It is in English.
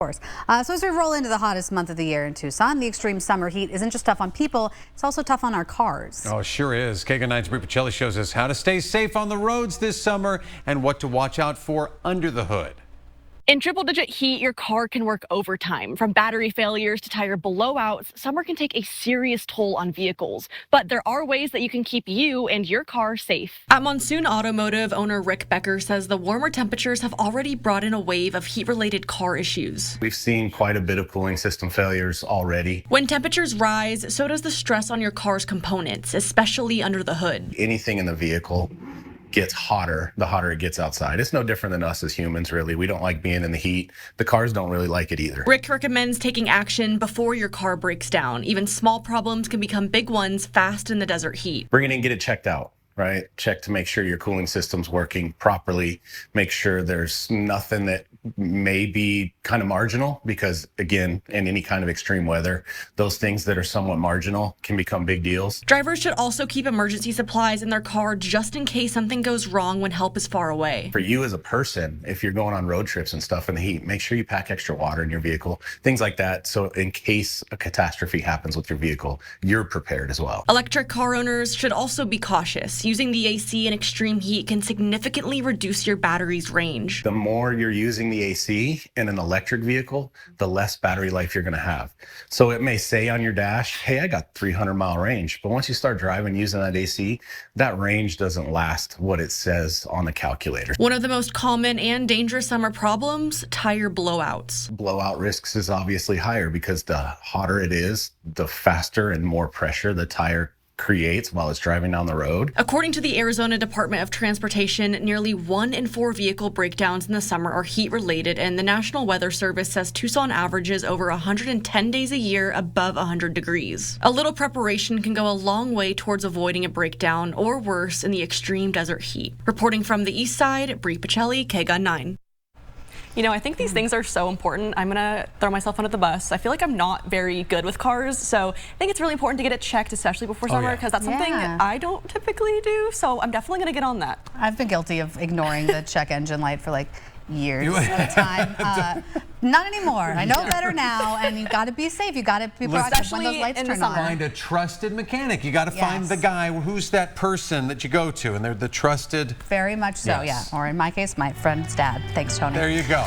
Course. So as we roll into the hottest month of the year in Tucson, the extreme summer heat isn't just tough on people, it's also tough on our cars. Oh, sure is. KGUN 9's Brie Pacelli shows us how to stay safe on the roads this summer and what to watch out for under the hood. In triple-digit heat, your car can work overtime. From battery failures to tire blowouts, summer can take a serious toll on vehicles. But there are ways that you can keep you and your car safe. At Monsoon Automotive, owner Rick Becker says the warmer temperatures have already brought in a wave of heat-related car issues. We've seen quite a bit of cooling system failures already. When temperatures rise, so does the stress on your car's components, especially under the hood. Anything in the vehicle gets hotter the hotter it gets outside. It's no different than us as humans, really. We don't like being in the heat. The cars don't really like it either. Rick recommends taking action before your car breaks down. Even small problems can become big ones fast in the desert heat. Bring it in, get it checked out, right? Check to make sure your cooling system's working properly. Make sure there's nothing that may be kind of marginal, because again, in any kind of extreme weather, those things that are somewhat marginal can become big deals. Drivers should also keep emergency supplies in their car just in case something goes wrong when help is far away. For you as a person, if you're going on road trips and stuff in the heat, make sure you pack extra water in your vehicle, things like that. So in case a catastrophe happens with your vehicle, you're prepared as well. Electric car owners should also be cautious. Using the AC in extreme heat can significantly reduce your battery's range. The more you're using the AC in an electric vehicle, the less battery life you're going to have. So it may say on your dash, hey, I got 300-mile range. But once you start driving using that AC, that range doesn't last what it says on the calculator. One of the most common and dangerous summer problems, tire blowouts. Blowout risks is obviously higher because the hotter it is, the faster and more pressure the tire creates while it's driving down the road. According to the Arizona Department of Transportation, nearly 1 in 4 vehicle breakdowns in the summer are heat related, and the National Weather Service says Tucson averages over 110 days a year above 100 degrees. A little preparation can go a long way towards avoiding a breakdown or worse in the extreme desert heat. Reporting from the east side, Brie Pacelli, KGUN 9. You know, I think these things are so important. I'm gonna throw myself under the bus. I feel like I'm not very good with cars, so I think it's really important to get it checked, especially before summer, because that's something I don't typically do. So I'm definitely gonna get on that. I've been guilty of ignoring the check engine light for like years at a time. Not anymore. I know better now, and you got to be safe. You got to be proactive when those lights turn on. Find a trusted mechanic. You got to find the guy who's that person that you go to, and they're the trusted. Very much so, yeah. Or in my case, my friend's dad. Thanks, Tony. There you go.